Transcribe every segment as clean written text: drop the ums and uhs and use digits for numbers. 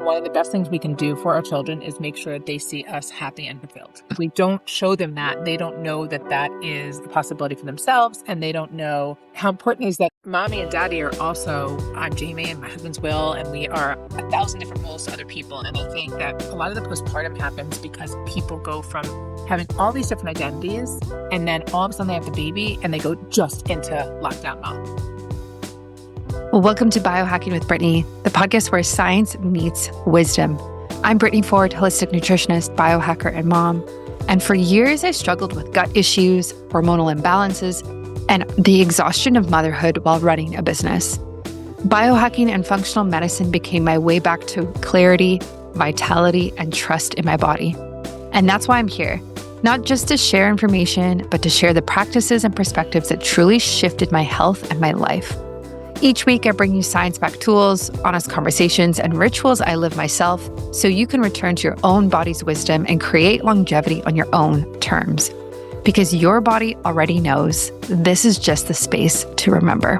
one of the best things we can do for our children is make sure they see us happy and fulfilled. If we don't show them that, they don't know that that is the possibility for themselves, and they don't know how important it is that mommy and daddy are also, I'm Jamie and my husband's Will, and we are 1,000 different roles to other people. And I think that a lot of the postpartum happens because people go from having all these different identities, and then all of a sudden they have the baby and they go just into lockdown mom. Well, welcome to Biohacking with Brittany, the podcast where science meets wisdom. I'm Brittany Ford, holistic nutritionist, biohacker, and mom. And for years, I struggled with gut issues, hormonal imbalances, and the exhaustion of motherhood while running a business. Biohacking and functional medicine became my way back to clarity, vitality, and trust in my body. And that's why I'm here, not just to share information, but to share the practices and perspectives that truly shifted my health and my life. Each week, I bring you science-backed tools, honest conversations, and rituals I live myself so you can return to your own body's wisdom and create longevity on your own terms. Because your body already knows this is just the space to remember.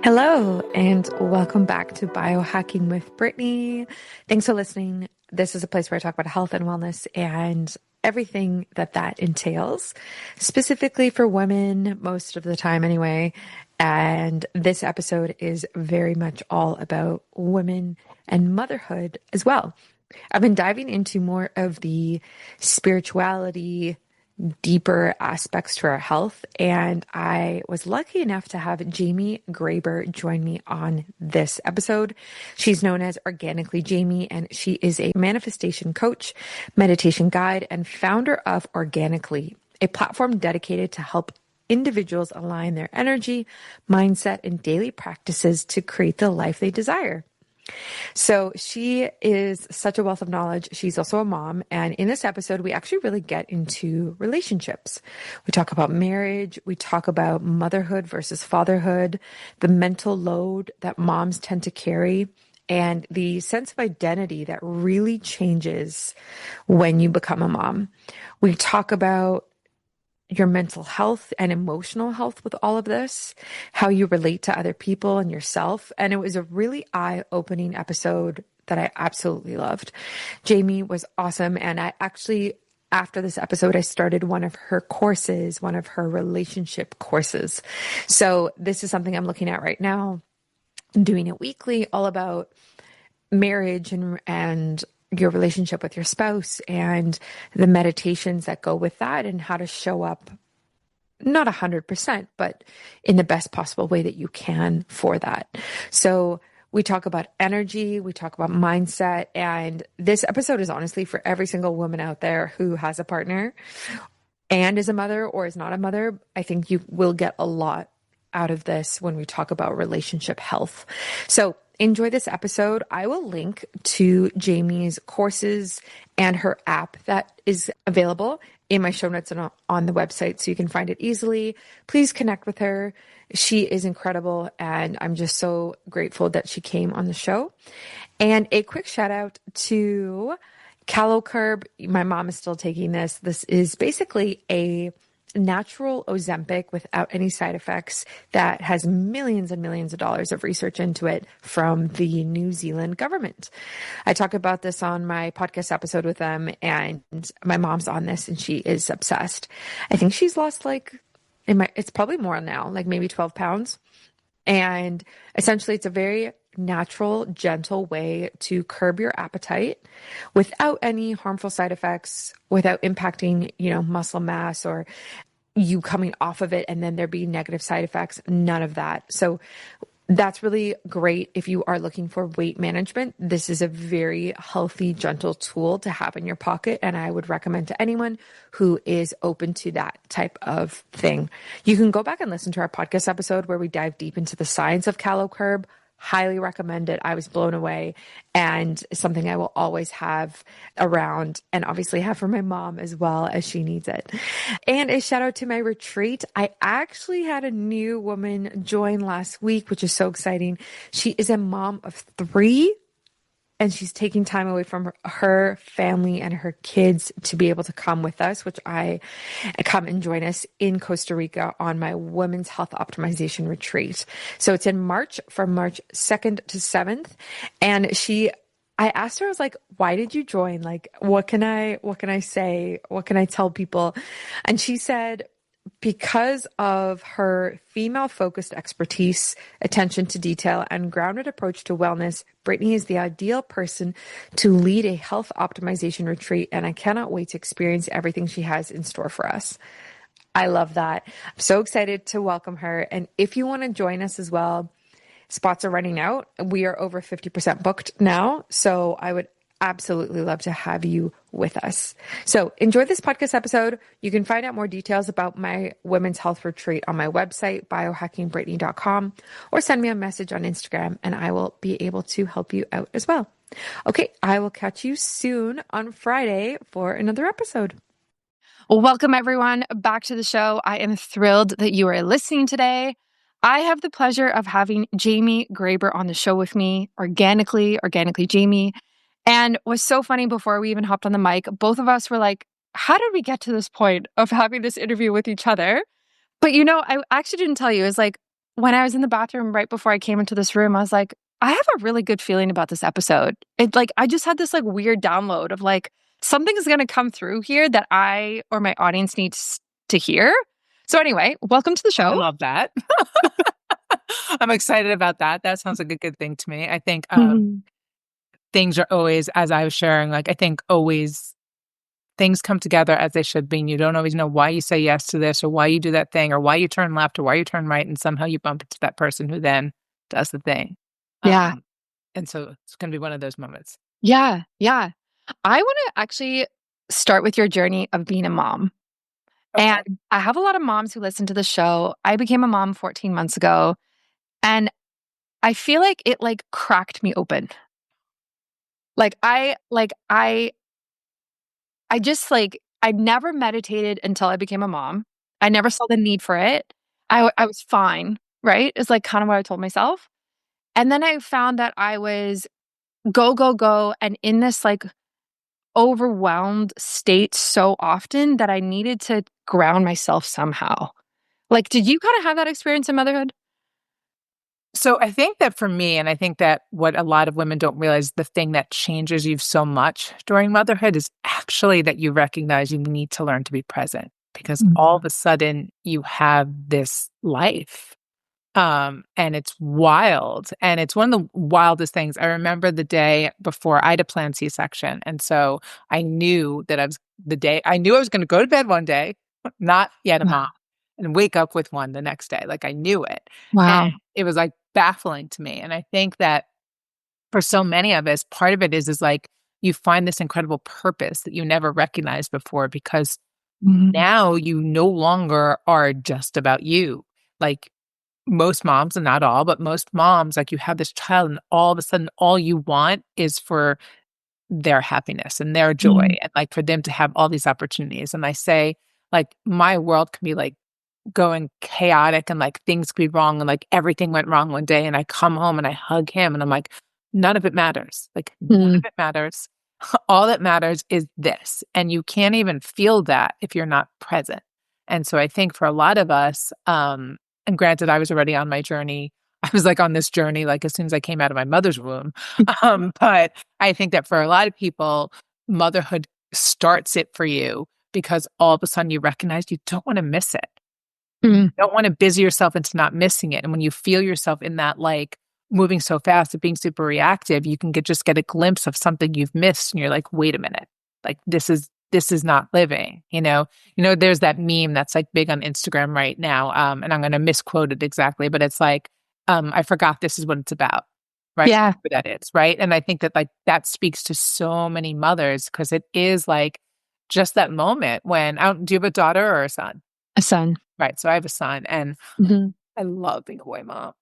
Hello, and welcome back to Biohacking with Brittany. Thanks for listening. This is a place where I talk about health and wellness and everything that entails, specifically for women most of the time anyway. And this episode is very much all about women and motherhood as well. I've been diving into more of the spirituality, deeper aspects to our health. And I was lucky enough to have Jamie Graber join me on this episode. She's known as Organically Jamie, and she is a manifestation coach, meditation guide, and founder of Organically, a platform dedicated to help individuals align their energy, mindset, and daily practices to create the life they desire. So she is such a wealth of knowledge. She's also a mom. And in this episode, we actually really get into relationships. We talk about marriage. We talk about motherhood versus fatherhood, the mental load that moms tend to carry, and the sense of identity that really changes when you become a mom. We talk about your mental health and emotional health with all of this, how you relate to other people and yourself. And it was a really eye-opening episode that I absolutely loved. Jamie was awesome. And I actually, after this episode, I started one of her courses, one of her relationship courses. So this is something I'm looking at right now. I'm doing it weekly, all about marriage and your relationship with your spouse and the meditations that go with that and how to show up, not 100%, but in the best possible way that you can for that. So we talk about energy, we talk about mindset, and this episode is honestly for every single woman out there who has a partner and is a mother or is not a mother. I think you will get a lot out of this when we talk about relationship health. So enjoy this episode. I will link to Jamie's courses and her app that is available in my show notes and on the website, so you can find it easily. Please connect with her. She is incredible, and I'm just so grateful that she came on the show. And a quick shout out to CaloCurb. My mom is still taking this. This is basically a natural Ozempic without any side effects that has millions and millions of dollars of research into it from the New Zealand government. I talk about this on my podcast episode with them, and my mom's on this and she is obsessed. I think she's lost it's probably more now, like maybe 12 pounds. And essentially it's a very natural, gentle way to curb your appetite without any harmful side effects, without impacting, muscle mass or you coming off of it and then there being negative side effects, none of that. So that's really great if you are looking for weight management. This is a very healthy, gentle tool to have in your pocket, and I would recommend to anyone who is open to that type of thing. You can go back and listen to our podcast episode where we dive deep into the science of CaloCurb. Highly recommend it. I was blown away, and something I will always have around and obviously have for my mom as well as she needs it. And a shout out to my retreat. I actually had a new woman join last week, which is so exciting. She is a mom of 3 and she's taking time away from her family and her kids to be able to come with us, which I come and join us in Costa Rica on my women's health optimization retreat. So it's in March, from March 2nd to 7th. And I asked her, I was like, why did you join? Like, what can I say? What can I tell people? And she said, because of her female-focused expertise, attention to detail, and grounded approach to wellness, Brittany is the ideal person to lead a health optimization retreat, and I cannot wait to experience everything she has in store for us. I love that. I'm so excited to welcome her. And if you want to join us as well, spots are running out. We are over 50% booked now, so I would absolutely love to have you with us. So enjoy this podcast episode. You can find out more details about my women's health retreat on my website, biohackingbrittany.com, or send me a message on Instagram and I will be able to help you out as well. Okay, I will catch you soon on Friday for another episode. Well, welcome everyone back to the show. I am thrilled that you are listening today. I have the pleasure of having Jamie Graber on the show with me, Organically Jamie. And what's so funny, before we even hopped on the mic, both of us were like, how did we get to this point of having this interview with each other? But I actually didn't tell you. It was like when I was in the bathroom right before I came into this room, I was like, I have a really good feeling about this episode. I just had this weird download of something's going to come through here that I or my audience needs to hear. So anyway, welcome to the show. I love that. I'm excited about that. That sounds like a good thing to me. I think things are always, as I was sharing, I think always things come together as they should be. And you don't always know why you say yes to this or why you do that thing or why you turn left or why you turn right. And somehow you bump into that person who then does the thing. Yeah. And so it's going to be one of those moments. Yeah. Yeah. I want to actually start with your journey of being a mom. Okay. And I have a lot of moms who listen to the show. I became a mom 14 months ago. And I feel like it cracked me open. I never meditated until I became a mom. I never saw the need for it. I was fine, right? It's kind of what I told myself. And then I found that I was go, go, go. And in this overwhelmed state so often that I needed to ground myself somehow. Did you kind of have that experience in motherhood? So I think that for me, and I think that what a lot of women don't realize, the thing that changes you so much during motherhood is actually that you recognize you need to learn to be present, because all of a sudden you have this life. And it's wild. And it's one of the wildest things. I remember the day before I had a planned C-section. And so I knew that I knew I was going to go to bed one day, not yet a mom, and wake up with one the next day. I knew it. Wow. And it was baffling to me. And I think that for so many of us, part of it is you find this incredible purpose that you never recognized before, because now you no longer are just about you. Most moms, and not all, but most moms, you have this child and all of a sudden all you want is for their happiness and their joy and for them to have all these opportunities. And I say, my world can be going chaotic and things could be wrong and everything went wrong one day, and I come home and I hug him and I'm like, none of it matters. None of it matters. All that matters is this. And you can't even feel that if you're not present. And so I think for a lot of us, and granted, I was already on my journey. I was on this journey, as soon as I came out of my mother's womb. But I think that for a lot of people, motherhood starts it for you because all of a sudden you recognize you don't want to miss it. You don't want to busy yourself into not missing it. And when you feel yourself in that, moving so fast and being super reactive, you can just get a glimpse of something you've missed. And you're like, wait a minute, this is not living, there's that meme that's big on Instagram right now. And I'm going to misquote it exactly, but it's I forgot this is what it's about. Right. Yeah. That is. Right. And I think that that speaks to so many mothers, because it is just that moment when, do you have a daughter or a son? A son. Right. So I have a son, and I love being a boy mom.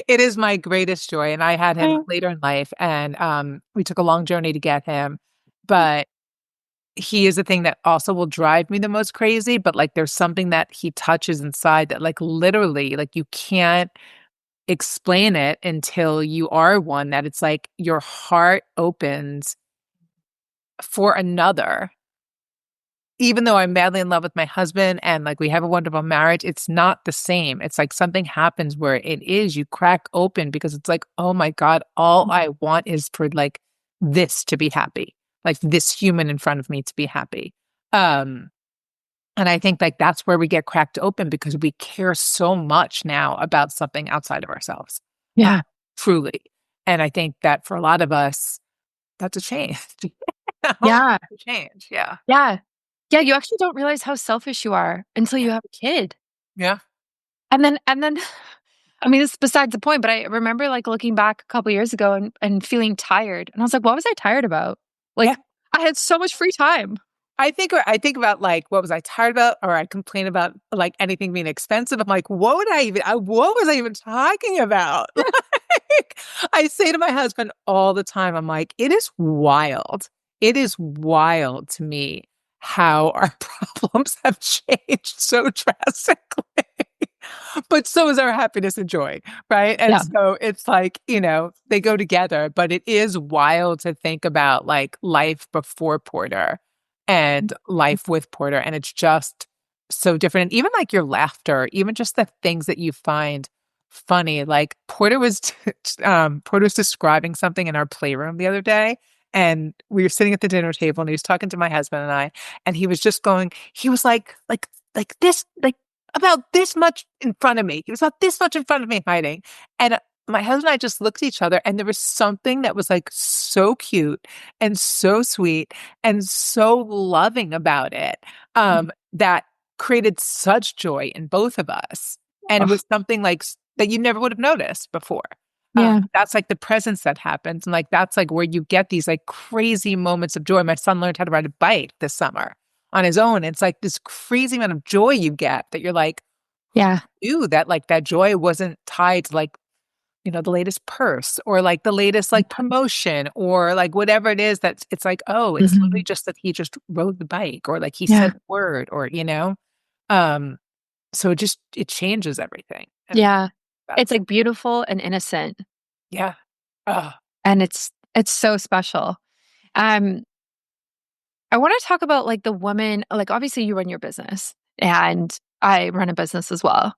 It is my greatest joy. And I had him later in life, and we took a long journey to get him. But he is the thing that also will drive me the most crazy. But there's something that he touches inside that literally, you can't explain it until you are one that it's like your heart opens for another. Even though I'm madly in love with my husband and like we have a wonderful marriage, it's not the same. It's like something happens where it is, you crack open because it's like, oh my God, all I want is for like this to be happy, like this human in front of me to be happy. And I think like that's where we get cracked open because we care so much now about something outside of ourselves. Yeah. Truly. And I think that for a lot of us, that's a change. Yeah. A change. Yeah. Yeah. Yeah. You actually don't realize how selfish you are until you have a kid. Yeah. And then, I mean, it's besides the point, but I remember like looking back a couple years ago and feeling tired. And I was like, what was I tired about? Like, Yeah. I had so much free time. I think about like what was I tired about, or I complain about like anything being expensive. I'm like, what was I even talking about? Like, I say to my husband all the time, I'm like, it is wild. It is wild to me how our problems have changed so drastically. But so is our happiness and joy, right? And Yeah. so it's like, they go together, but it is wild to think about like life before Porter and life with Porter. And it's just so different. And even like your laughter, even just the things that you find funny. Like Porter was describing something in our playroom the other day. And we were sitting at the dinner table and he was talking to my husband and I, and he was just going, he was like this, like about this much in front of me. He was about this much in front of me hiding. And my husband and I just looked at each other and there was something that was like so cute and so sweet and so loving about it, that created such joy in both of us. And it Ugh. was something like that you never would have noticed before. Yeah. That's like the presence that happens. And like, that's like where you get these like crazy moments of joy. My son learned how to ride a bike this summer on his own. It's like this crazy amount of joy you get that you're like, Yeah. ooh, that like that joy wasn't tied to like, the latest purse or like the latest like promotion or like whatever it is that it's like, oh, it's literally Mhm. just that he just rode the bike or like he Yeah. said the word or, so it changes everything. And Yeah. It's that's, like beautiful and innocent. yeah. Oh, And it's so special. Um, I want to talk about like the woman, like obviously you run your business and I run a business as well.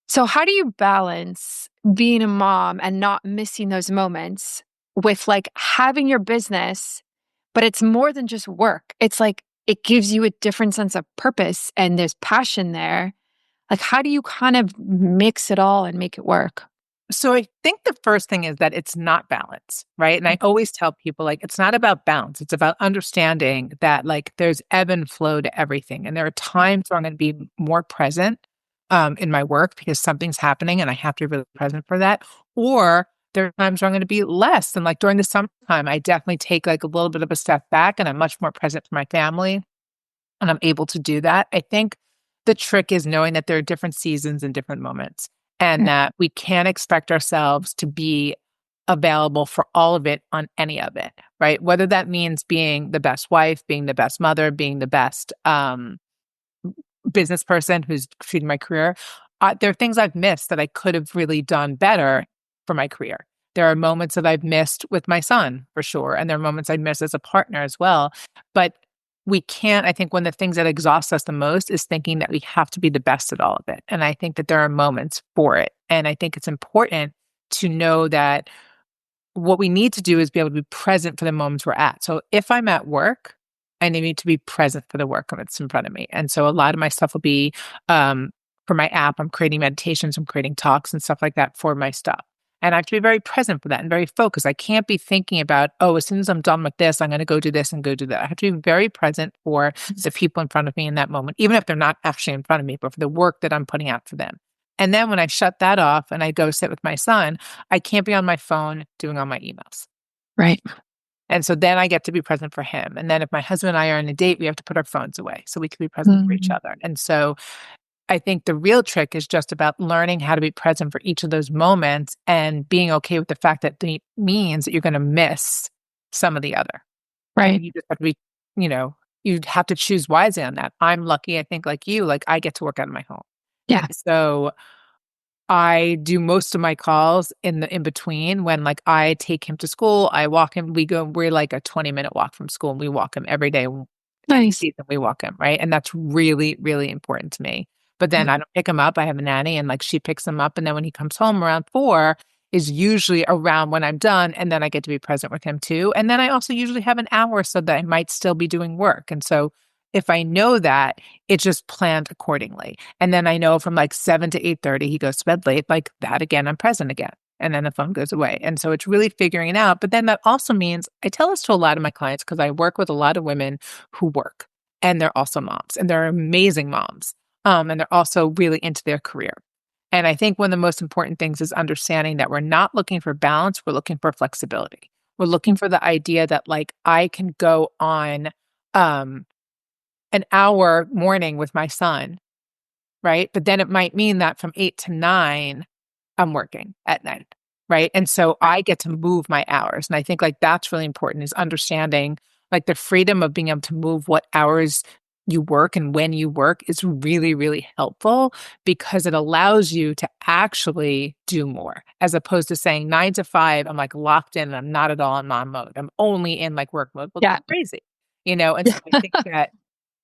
So how do you balance being a mom and not missing those moments with like having your business, but it's more than just work. It's like it gives you a different sense of purpose and there's passion there. Like how do you kind of mix it all and make it work? So I think the first thing is that it's not balance, right? And I always tell people like it's not about balance. It's about understanding that like there's ebb and flow to everything. And there are times where I'm going to be more present in my work because something's happening and I have to be really present for that. Or there are times where I'm going to be less. And like during the summertime, I definitely take like a little bit of a step back and I'm much more present for my family and I'm able to do that. I think the trick is knowing that there are different seasons and different moments, and that we can't expect ourselves to be available for all of it on any of it, right? Whether that means being the best wife, being the best mother, being the best business person who's treating my career. There are things I've missed that I could have really done better for my career. There are moments that I've missed with my son, for sure. And there are moments I miss as a partner as well. But we can't, I think one of the things that exhausts us the most is thinking that we have to be the best at all of it. And I think that there are moments for it. And I think it's important to know that what we need to do is be able to be present for the moments we're at. So if I'm at work, I need to be present for the work that's in front of me. And so a lot of my stuff will be for my app, I'm creating meditations, I'm creating talks and stuff like that for my stuff. And I have to be very present for that and very focused. I can't be thinking about, oh, as soon as I'm done with this, I'm going to go do this and go do that. I have to be very present for the people in front of me in that moment, even if they're not actually in front of me, but for the work that I'm putting out for them. And then when I shut that off and I go sit with my son, I can't be on my phone doing all my emails. Right. And so then I get to be present for him. And then if my husband and I are on a date, we have to put our phones away so we can be present for each other. And so I think the real trick is just about learning how to be present for each of those moments and being okay with the fact that it means that you're going to miss some of the other. Right. And you just have to be, you'd have to choose wisely on that. I'm lucky, I think like you, like I get to work out of my home. Yeah. And so I do most of my calls in between when like I take him to school, I walk him, we're like a 20-minute walk from school and we walk him every day. Any Nice. season we walk him, right? And that's really, really important to me. But then I don't pick him up. I have a nanny and like she picks him up. And then when he comes home around 4 is usually around when I'm done. And then I get to be present with him too. And then I also usually have an hour so that I might still be doing work. And so if I know that, it's just planned accordingly. And then I know from like 7 to 8:30, he goes to bed late, like that again, I'm present again. And then the phone goes away. And so it's really figuring it out. But then that also means I tell this to a lot of my clients because I work with a lot of women who work and they're also moms and they're amazing moms. And they're also really into their career. And I think one of the most important things is understanding that we're not looking for balance, we're looking for flexibility. We're looking for the idea that like I can go on um, an hour morning with my son, right? But then it might mean that from 8 to 9, I'm working at night, right? And so I get to move my hours. And I think like that's really important is understanding like the freedom of being able to move what hours you work and when you work is really, really helpful because it allows you to actually do more as opposed to saying 9 to 5, I'm like locked in and I'm not at all in mom mode. I'm only in like work mode. Well, Yeah. that's crazy, And so I think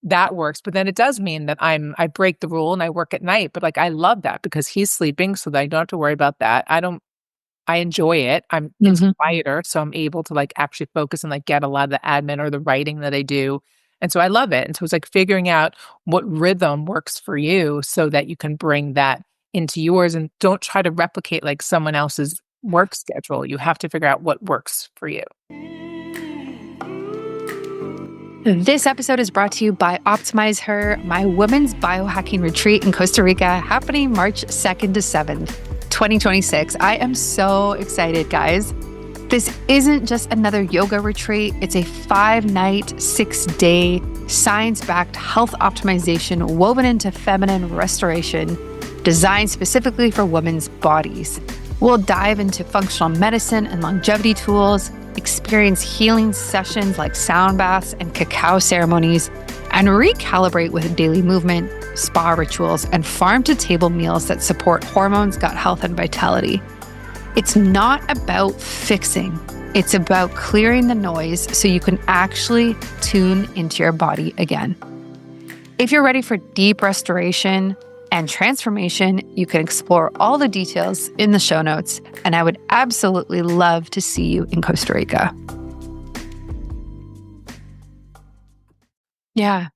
that works. But then it does mean that I break the rule and I work at night. But like I love that because he's sleeping so that I don't have to worry about that. I enjoy it. It's quieter, so I'm able to like actually focus and like get a lot of the admin or the writing that I do. And so I love it. And so it's like figuring out what rhythm works for you so that you can bring that into yours and don't try to replicate like someone else's work schedule. You have to figure out what works for you. This episode is brought to you by Optimize Her, my women's biohacking retreat in Costa Rica, happening March 2nd to 7th, 2026. I am so excited, guys. This isn't just another yoga retreat. It's a 5-night, 6-day, science-backed health optimization woven into feminine restoration, designed specifically for women's bodies. We'll dive into functional medicine and longevity tools, experience healing sessions like sound baths and cacao ceremonies, and recalibrate with daily movement, spa rituals, and farm-to-table meals that support hormones, gut health, and vitality. It's not about fixing. It's about clearing the noise so you can actually tune into your body again. If you're ready for deep restoration and transformation, you can explore all the details in the show notes, and I would absolutely love to see you in Costa Rica. Yeah,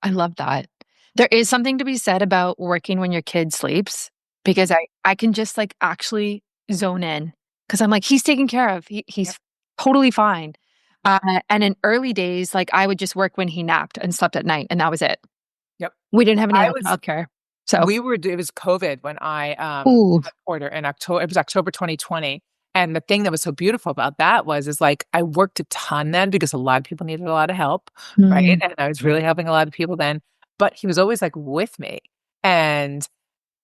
I love that. There is something to be said about working when your kid sleeps because I can just like actually zone in because I'm like, he's taken care of. He's totally fine. And in early days, like I would just work when he napped and slept at night, and that was it. Yep. We didn't have any other childcare. So it was COVID when I Ooh. got order in October. It was October 2020. And the thing that was so beautiful about that is like I worked a ton then because a lot of people needed a lot of help, right? And I was really helping a lot of people then. But he was always like with me. And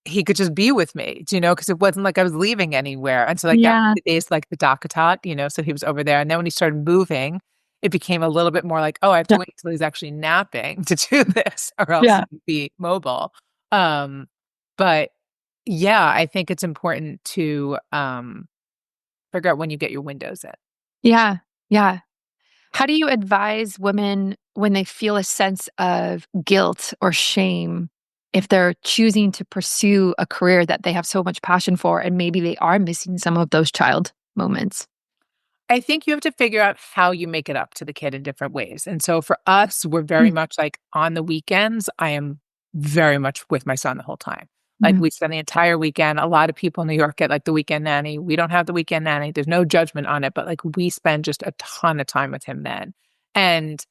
he could just be with me, because it wasn't like I was leaving anywhere. And so like that was the days like the DockATot, so he was over there. And then when he started moving, it became a little bit more like, oh, I have to wait until he's actually napping to do this or else he'd be mobile. But yeah, I think it's important to figure out when you get your windows in. Yeah. Yeah. How do you advise women when they feel a sense of guilt or shame if they're choosing to pursue a career that they have so much passion for and maybe they are missing some of those child moments? I think you have to figure out how you make it up to the kid in different ways. And so for us, we're very much like on the weekends, I am very much with my son the whole time. Like we spend the entire weekend. A lot of people in New York get like the weekend nanny. We don't have the weekend nanny. There's no judgment on it, but like we spend just a ton of time with him then. And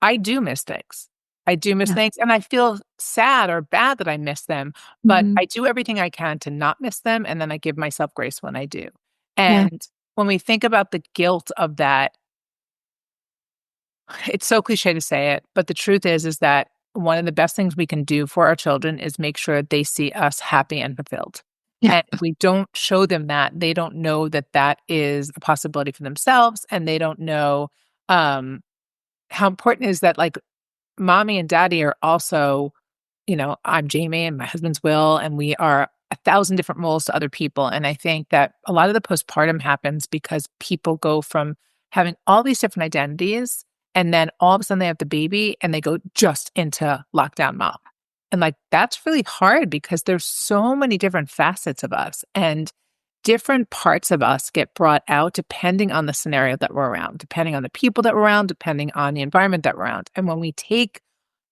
I do miss things. I do miss things and I feel sad or bad that I miss them, but I do everything I can to not miss them. And then I give myself grace when I do. And when we think about the guilt of that, it's so cliche to say it, but the truth is that one of the best things we can do for our children is make sure they see us happy and fulfilled. Yeah. And if we don't show them that, they don't know that that is a possibility for themselves. And they don't know how important it is that like mommy and daddy are also, I'm Jamie and my husband's Will, and we are 1,000 different roles to other people. And I think that a lot of the postpartum happens because people go from having all these different identities, and then all of a sudden they have the baby and they go just into lockdown mom. And like, that's really hard because there's so many different facets of us, and different parts of us get brought out depending on the scenario that we're around, depending on the people that we're around, depending on the environment that we're around. And when we take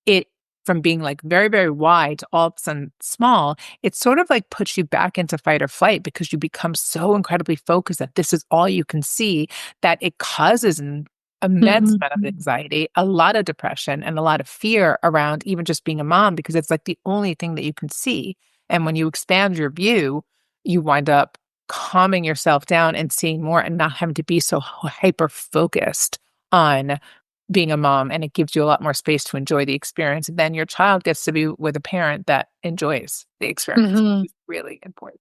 it from being like very, very wide to all of a sudden small, it sort of like puts you back into fight or flight because you become so incredibly focused that this is all you can see, that it causes an immense amount of anxiety, a lot of depression, and a lot of fear around even just being a mom, because it's like the only thing that you can see. And when you expand your view, you wind up calming yourself down and seeing more and not having to be so hyper focused on being a mom, and it gives you a lot more space to enjoy the experience. And then your child gets to be with a parent that enjoys the experience, which is really important.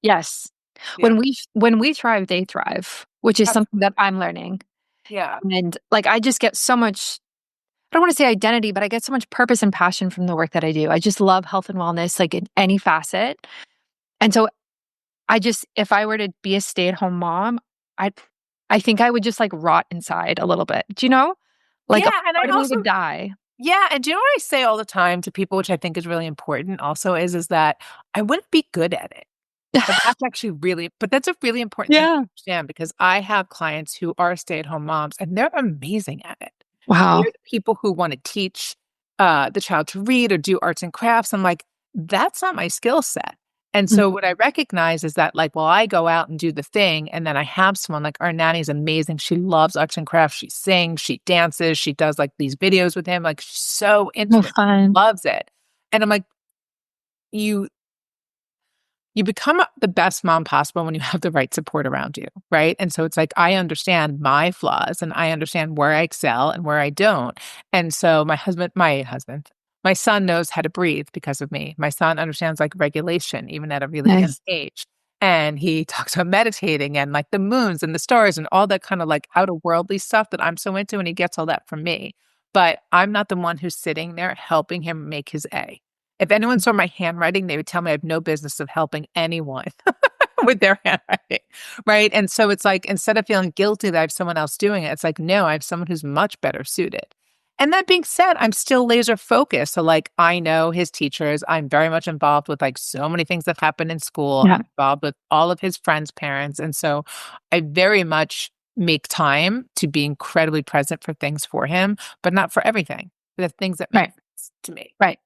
Yes. Yeah. When we thrive, they thrive, which is something that I'm learning. Yeah. And like, I just get so much, I don't want to say identity, but I get so much purpose and passion from the work that I do. I just love health and wellness, like in any facet. And so if I were to be a stay-at-home mom, I think I would just like rot inside a little bit. Do you know? Like, Yeah. a And part I of me also, would die. yeah. And do you know what I say all the time to people, which I think is really important also, is that I wouldn't be good at it. But that's a really important thing to Yeah. understand, because I have clients who are stay-at-home moms and they're amazing at it. Wow. They're the people who want to teach the child to read or do arts and crafts. I'm like, that's not my skill set. And so what I recognize is that, like, well, I go out and do the thing, and then I have someone like our nanny is amazing. She loves arts and crafts. She sings, she dances, she does like these videos with him. Like, she's so into No it, fun. loves it. And I'm like, you become the best mom possible when you have the right support around you, right? And so it's like, I understand my flaws and I understand where I excel and where I don't. And so my son knows how to breathe because of me. My son understands like regulation, even at a really young Nice. age. And he talks about meditating and like the moons and the stars and all that kind of like outer worldly stuff that I'm so into. And he gets all that from me. But I'm not the one who's sitting there helping him make his A. If anyone saw my handwriting, they would tell me I have no business of helping anyone with their handwriting, right? And so it's like, instead of feeling guilty that I have someone else doing it, it's like, no, I have someone who's much better suited. And that being said, I'm still laser focused. So like, I know his teachers. I'm very much involved with like so many things that happen in school. Yeah. I'm involved with all of his friends' parents. And so I very much make time to be incredibly present for things for him, but not for everything. The things that make sense to me. Right.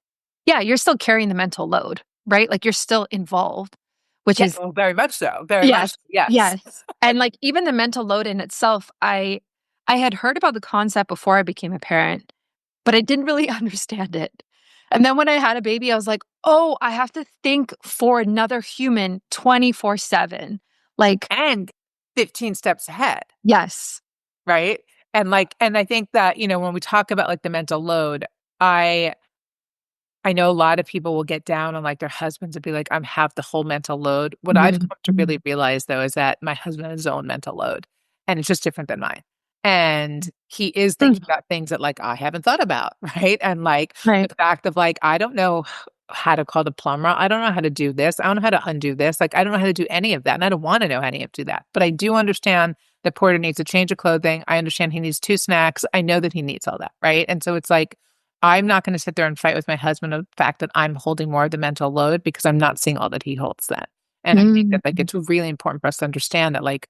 Yeah, you're still carrying the mental load, right? Like, you're still involved, which Yeah, is well, very much so. Very much. yes, Yes. yes. And like, even the mental load in itself, I had heard about the concept before I became a parent, but I didn't really understand it. And then when I had a baby, I was like, oh, I have to think for another human 24/7. Like, And 15 steps ahead, yes. right? And like, and I think that, when we talk about like the mental load, I know a lot of people will get down on like their husbands and be like, I'm have the whole mental load. What I've come to really realize though is that my husband has his own mental load, and it's just different than mine. And he is thinking about things that like I haven't thought about, right? And like Right. the fact of like, I don't know how to call the plumber. I don't know how to do this. I don't know how to undo this. Like, I don't know how to do any of that. And I don't want to know any of do that. But I do understand that Porter needs a change of clothing. I understand he needs 2 snacks. I know that he needs all that, right? And so it's like, I'm not going to sit there and fight with my husband on the fact that I'm holding more of the mental load because I'm not seeing all that he holds then. And I think that like it's really important for us to understand that like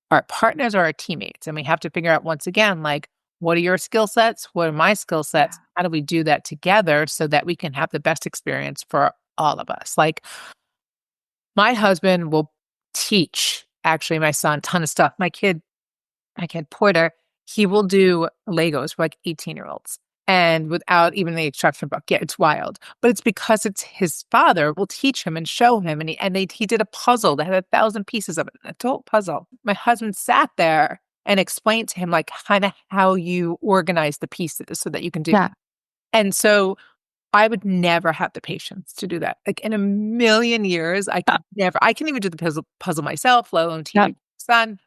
our partners are our teammates, and we have to figure out once again, like, what are your skill sets? What are my skill sets? How do we do that together so that we can have the best experience for all of us? Like, my husband will teach actually my son a ton of stuff. My kid Porter, he will do Legos for like 18-year-olds. And without even the instruction book. Yeah, it's wild. But it's because it's his father will teach him and show him. And he did a puzzle that had 1,000 pieces of it, a total puzzle. My husband sat there and explained to him like kind of how you organize the pieces so that you can do. Yeah. And so I would never have the patience to do that. Like, in a million years, I could never. I can even do the puzzle myself, let alone teach my son.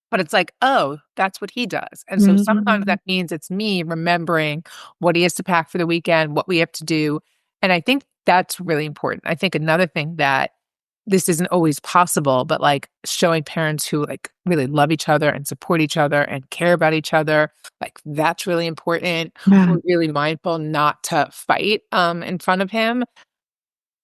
But it's like, oh, that's what he does. And so sometimes that means it's me remembering what he has to pack for the weekend, what we have to do. And I think that's really important. I think another thing that this isn't always possible, but like showing parents who like really love each other and support each other and care about each other, like that's really important. Yeah. We're really mindful not to fight in front of him,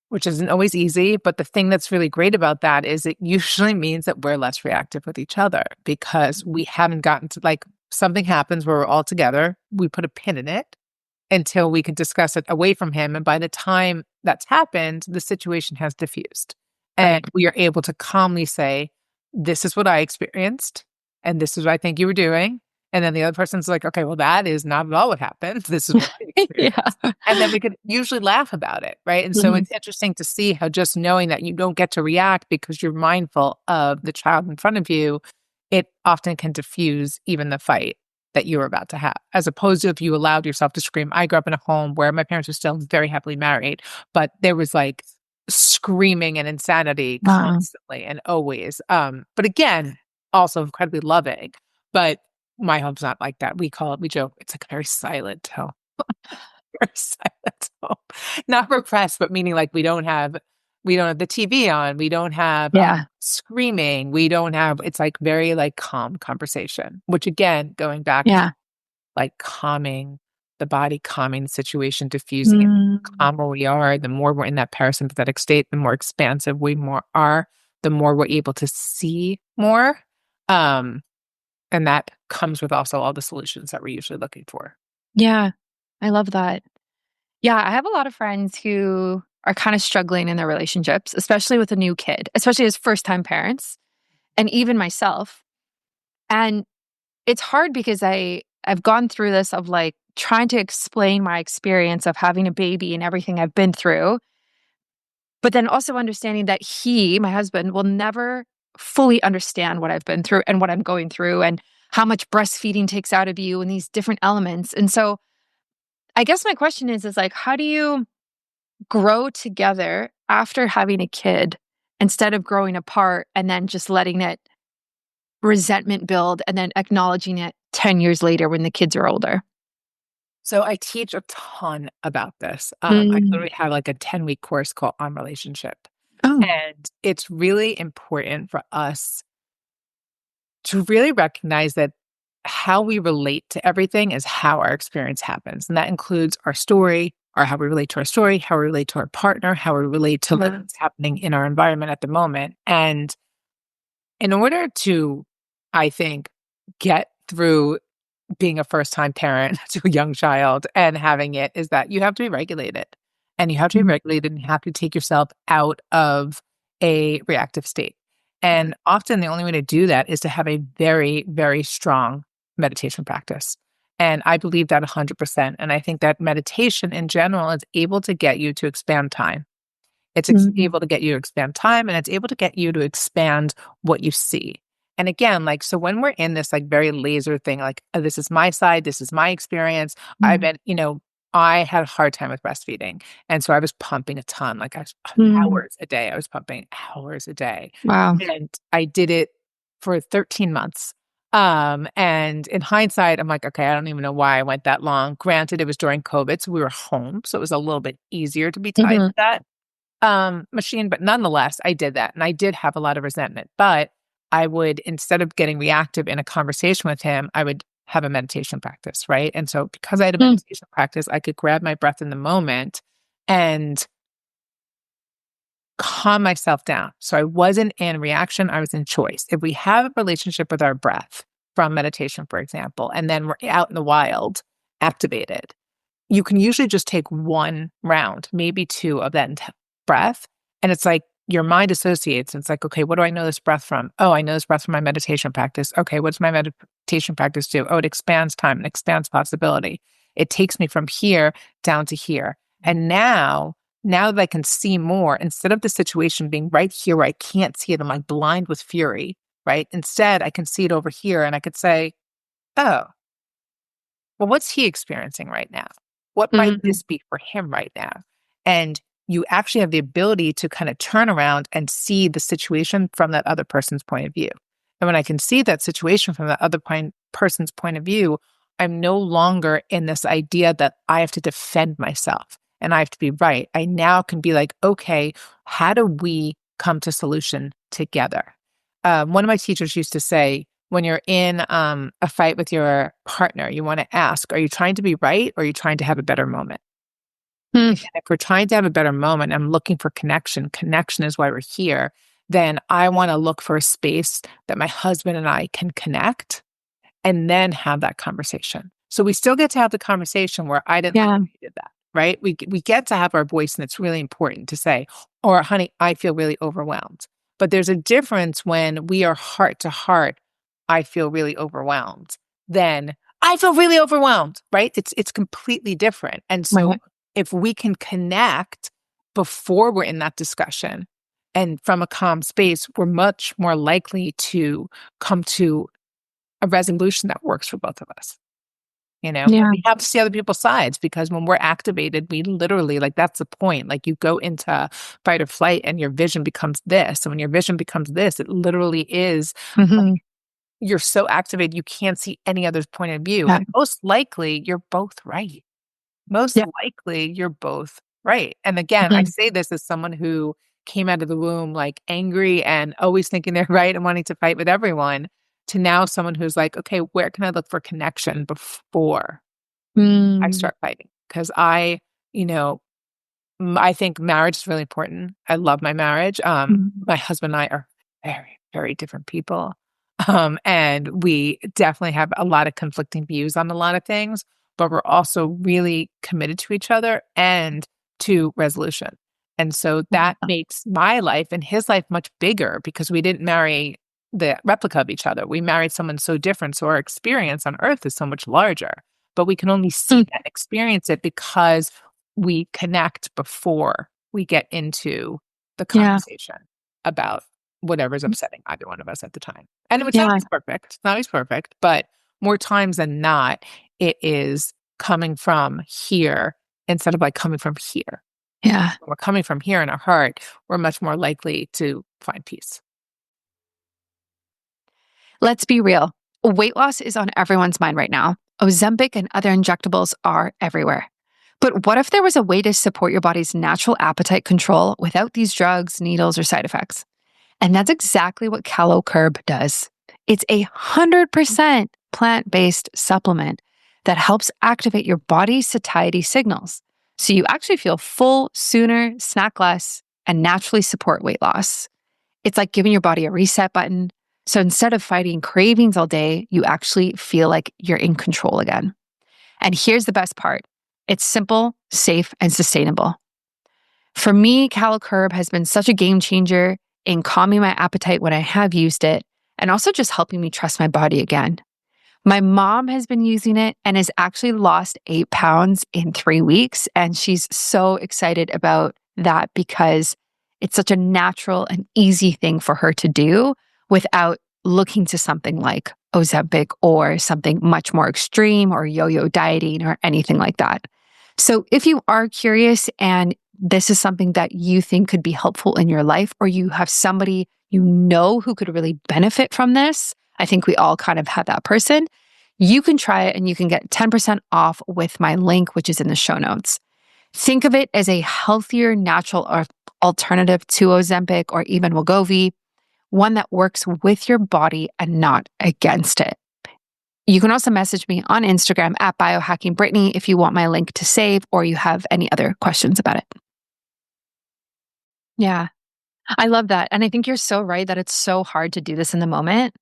which isn't always easy. But the thing that's really great about that is it usually means that we're less reactive with each other because we haven't gotten to like something happens where we're all together, we put a pin in it until we can discuss it away from him. And by the time that's happened, the situation has diffused. And we are able to calmly say, this is what I experienced, and this is what I think you were doing. And then the other person's like, okay, well, that is not at all what happened. This is what I experienced. Yeah. And then we could usually laugh about it, right? And so Mhm. it's interesting to see how just knowing that you don't get to react because you're mindful of the child in front of you, it often can diffuse even the fight that you were about to have, as opposed to if you allowed yourself to scream. I grew up in a home where my parents were still very happily married, but there was like screaming and insanity Wow. constantly and always. But again, also incredibly loving. But my home's not like that. We joke, it's like a very silent home. Very silent home. Not repressed, but meaning like we don't have the TV on, we don't have Yeah. screaming, we don't have it's like very like calm conversation, which again, going back to Yeah. like calming the body, calming the situation, diffusing it. Mm. The calmer we are, the more we're in that parasympathetic state, the more expansive we more are, the more we're able to see more. And that comes with also all the solutions that we're usually looking for. Yeah. I love that. Yeah, I have a lot of friends who are kind of struggling in their relationships, especially with a new kid, especially as first-time parents, and even myself. And it's hard because I've gone through this of like trying to explain my experience of having a baby and everything I've been through, but then also understanding that my husband, will never fully understand what I've been through and what I'm going through and how much breastfeeding takes out of you and these different elements. And so I guess my question is like, how do you grow together after having a kid instead of growing apart and then just letting it resentment build and then acknowledging it 10 years later when the kids are older? So I teach a ton about this. I Mm. literally have like a 10-week course called On Relationship. Oh, And it's really important for us to really recognize that how we relate to everything is how our experience happens. And that includes our story, or how we relate to our story, how we relate to our partner, how we relate to what's happening in our environment at the moment. And in order to, I think, get through being a first time parent to a young child and having it is that you have to be regulated. And you have to be mm, regulated and you have to take yourself out of a reactive state. And often the only way to do that is to have a very, very strong meditation practice. And I believe that 100%. And I think that meditation in general is able to get you to expand time. mm, Able to get you to expand time, and it's able to get you to expand what you see. And again, like, so when we're in this like very laser thing, like, this is my side, this is my experience. I mm, bet, I had a hard time with breastfeeding. And so I was pumping a ton, like I was mm. hours a day. I was pumping hours a day. Wow. And I did it for 13 months. And in hindsight, I'm like, okay, I don't even know why I went that long. Granted, it was during COVID, so we were home. So it was a little bit easier to be tied Mhm. to that machine, but nonetheless, I did that, and I did have a lot of resentment, but I would, instead of getting reactive in a conversation with him, I would have a meditation practice, right? And so because I had a Mm, meditation practice, I could grab my breath in the moment and calm myself down. So I wasn't in reaction, I was in choice. If we have a relationship with our breath from meditation, for example, and then we're out in the wild, activated, you can usually just take one round, maybe two of that breath. And it's like your mind associates. It's like, okay, what do I know this breath from? Oh, I know this breath from my meditation practice. Okay, what's my meditation practice do? Oh, it expands time and expands possibility. It takes me from here down to here. And now that I can see more, instead of the situation being right here where I can't see it, I'm like blind with fury, right? Instead, I can see it over here and I could say, oh, well, what's he experiencing right now? What might mhm, this be for him right now? And you actually have the ability to kind of turn around and see the situation from that other person's point of view. And when I can see that situation from that other person's point of view, I'm no longer in this idea that I have to defend myself and I have to be right. I now can be like, okay, how do we come to solution together. One of my teachers used to say, when you're in a fight with your partner, you want to ask, are you trying to be right, or are you trying to have a better moment? Mm. If we're trying to have a better moment, I'm looking for connection. Connection is why we're here. Then I want to look for a space that my husband and I can connect and then have that conversation. So we still get to have the conversation where I didn't like Yeah. that you did that, right? We get to have our voice, and it's really important to say, or honey, I feel really overwhelmed. But there's a difference when we are heart to heart, I feel really overwhelmed, then I feel really overwhelmed, right? It's completely different. And so Right. if we can connect before we're in that discussion and from a calm space, we're much more likely to come to a resolution that works for both of us. And Yeah. we have to see other people's sides, because when we're activated, we literally, like, that's the point. Like, you go into fight or flight and your vision becomes this. And when your vision becomes this, it literally is like Mhm. you're so activated, you can't see any other's point of view. Yeah. And most likely, you're both right. Most Yeah. likely, you're both right. And again, I Mhm. say this as someone who came out of the womb like angry and always thinking they're right and wanting to fight with everyone, to now someone who's like, okay, where can I look for connection before I Mm. start fighting? Because you know, I think marriage is really important. I love my marriage. Mm. My husband and I are very, very different people. And we definitely have a lot of conflicting views on a lot of things, but we're also really committed to each other and to resolution. And so that makes my life and his life much bigger, because we didn't marry the replica of each other. We married someone so different. So our experience on earth is so much larger, but we can only see Mm. that, experience it, because we connect before we get into the Yeah. conversation about whatever's upsetting either one of us at the time. And it's not Yeah. always perfect. It's not always perfect, but more times than not, it is coming from here instead of like coming from here. Yeah. When we're coming from here in our heart, we're much more likely to find peace. Let's be real. Weight loss is on everyone's mind right now. Ozempic and other injectables are everywhere. But what if there was a way to support your body's natural appetite control without these drugs, needles, or side effects? And that's exactly what Calo Curb does. It's 100% plant based supplement that helps activate your body's satiety signals. So you actually feel full sooner, snack less, and naturally support weight loss. It's like giving your body a reset button. So instead of fighting cravings all day, you actually feel like you're in control again. And here's the best part: it's simple, safe, and sustainable. For me, Calo Curb has been such a game changer in calming my appetite when I have used it, and also just helping me trust my body again. My mom has been using it and has actually lost 8 pounds in 3 weeks. And she's so excited about that because it's such a natural and easy thing for her to do without looking to something like Ozempic or something much more extreme or yo-yo dieting or anything like that. So if you are curious and this is something that you think could be helpful in your life, or you have somebody you know who could really benefit from this, I think we all kind of have that person. You can try it and you can get 10% off with my link, which is in the show notes. Think of it as a healthier, natural alternative to Ozempic or even Wegovy, one that works with your body and not against it. You can also message me on Instagram at biohackingbrittany if you want my link to save or you have any other questions about it. Yeah. I love that. And I think you're so right that it's so hard to do this in the moment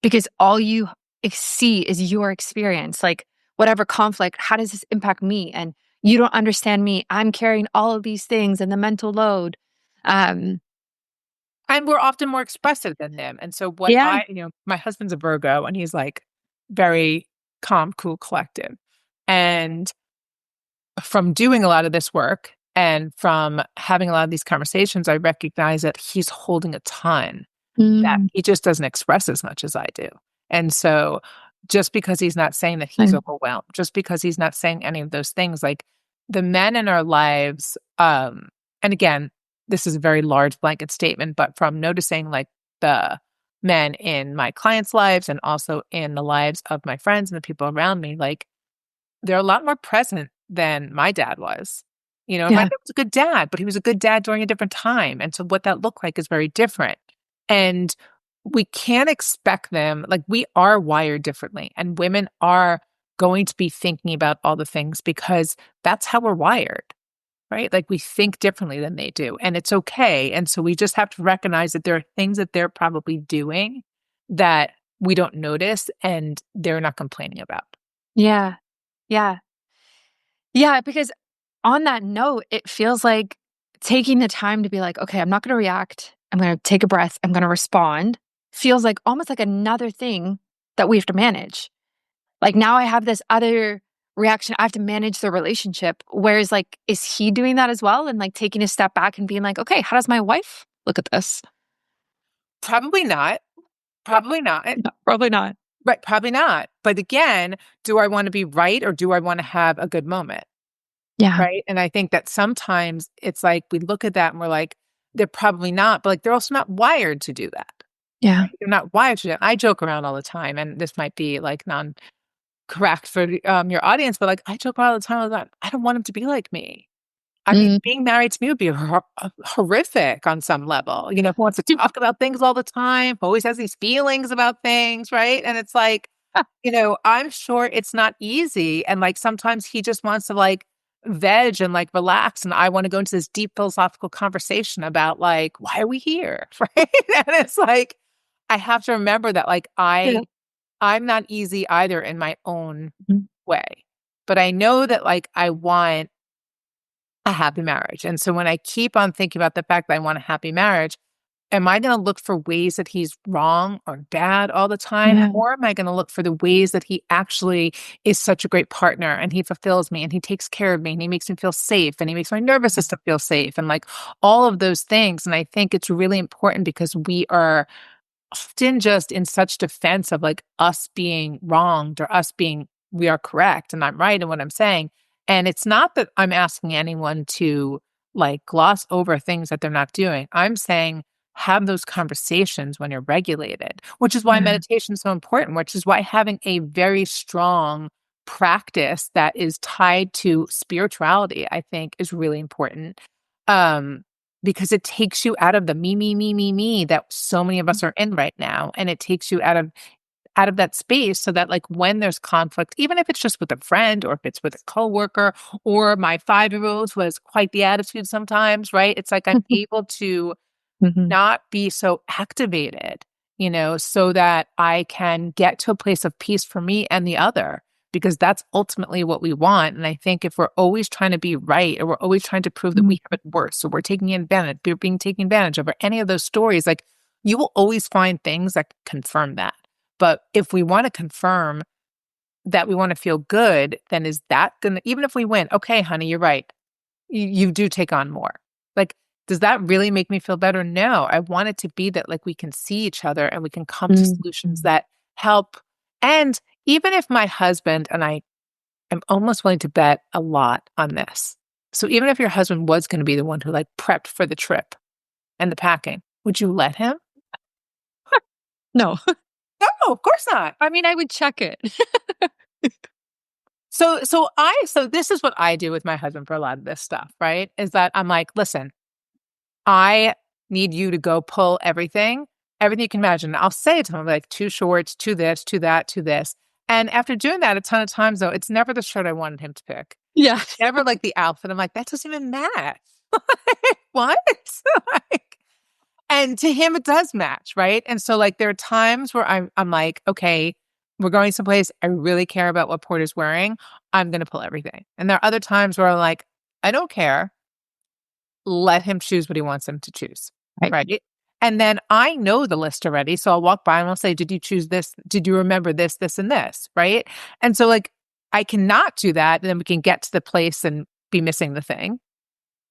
because all you see is your experience. Like, whatever conflict, how does this impact me? And you don't understand me. I'm carrying all of these things and the mental load. Um, And we're often more expressive than them. And so yeah. my husband's a Virgo, and he's like very calm, cool, collective. And from doing a lot of this work and from having a lot of these conversations, I recognize that he's holding a ton that Mm. he just doesn't express as much as I do. And so just because he's not saying that he's Mm. overwhelmed, just because he's not saying any of those things, like the men in our lives, and again, this is a very large blanket statement, but from noticing like the men in my clients' lives and also in the lives of my friends and the people around me, like they're a lot more present than my dad was. You know, it might Yeah. be a good dad, but he was a good dad during a different time. And so what that looked like is very different. And we can't expect them, like we are wired differently, and women are going to be thinking about all the things because that's how we're wired, right? Like we think differently than they do, and it's okay. And so we just have to recognize that there are things that they're probably doing that we don't notice and they're not complaining about. Yeah. Yeah. Yeah. Because on that note, it feels like taking the time to be like, okay, I'm not going to react. I'm going to take a breath. I'm going to respond. Feels like almost like another thing that we have to manage. Like now I have this other reaction. I have to manage the relationship. Whereas, like, is he doing that as well? And like taking a step back and being like, okay, how does my wife look at this? Probably not. Probably not. No, probably not. Right. Probably not. But again, do I want to be right or do I want to have a good moment? Yeah. Right. And I think that sometimes it's like we look at that and we're like, they're probably not, but like they're also not wired to do that. Yeah. Right? They're not wired to do that. I joke around all the time, and this might be like non correct for your audience, but like I joke around all the time about I don't want him to be like me. I mean, Mm. being married to me would be horrific on some level. You know, who wants to talk about things all the time, who always has these feelings about things, right? And it's like, you know, I'm sure it's not easy. And like sometimes he just wants to like veg and like relax. And I want to go into this deep philosophical conversation about like, why are we here? Right. And it's like, I have to remember that like Yeah. I'm not easy either in my own Mhm. way. But I know that like I want a happy marriage. And so when I keep on thinking about the fact that I want a happy marriage, am I going to look for ways that he's wrong or bad all the time? Yeah. Or am I going to look for the ways that he actually is such a great partner and he fulfills me and he takes care of me and he makes me feel safe and he makes my nervous system feel safe and like all of those things. And I think it's really important because we are often just in such defense of like us being wronged or us being we are correct and I'm right in what I'm saying. And it's not that I'm asking anyone to like gloss over things that they're not doing. I'm saying have those conversations when you're regulated, which is why Yeah. meditation is so important, which is why having a very strong practice that is tied to spirituality, I think is really important. Um, because it takes you out of the me that so many of us are in right now, and it takes you out of that space so that like when there's conflict, even if it's just with a friend or if it's with a coworker or my 5-year-old who has quite the attitude sometimes, right? It's like I'm able to Mhm. not be so activated, you know, so that I can get to a place of peace for me and the other, because that's ultimately what we want. And I think if we're always trying to be right or we're always trying to prove that we have it worse, so we're taking advantage, we're being taken advantage of, or any of those stories, like you will always find things that confirm that. But if we want to confirm that we want to feel good, then is that gonna, even if we win, okay, honey, you're right. You do take on more. Like, does that really make me feel better? No. I want it to be that like we can see each other and we can come to solutions Mhm. that help. And even if my husband and I am almost willing to bet a lot on this. So even if your husband was going to be the one who like prepped for the trip and the packing, would you let him? No. No, of course not. I mean, I would check it. So this is what I do with my husband for a lot of this stuff, right? Is that I'm like, listen, I need you to go pull everything you can imagine. I'll say it to him, like 2 shorts, 2 this, 2 that, 2 this. And after doing that a ton of times, though, it's never the shirt I wanted him to pick. Yeah. It's never like the outfit. I'm like, that doesn't even match. What? Like, and to him, it does match, right? And so, like, there are times where I'm like, okay, we're going someplace. I really care about what Porter's wearing. I'm going to pull everything. And there are other times where I'm like, I don't care, let him choose what he wants him to choose, Right. right? And then I know the list already, so I'll walk by and I'll say, "Did you choose this? Did you remember this, this, and this?" Right? And so, like, I cannot do that, and then we can get to the place and be missing the thing,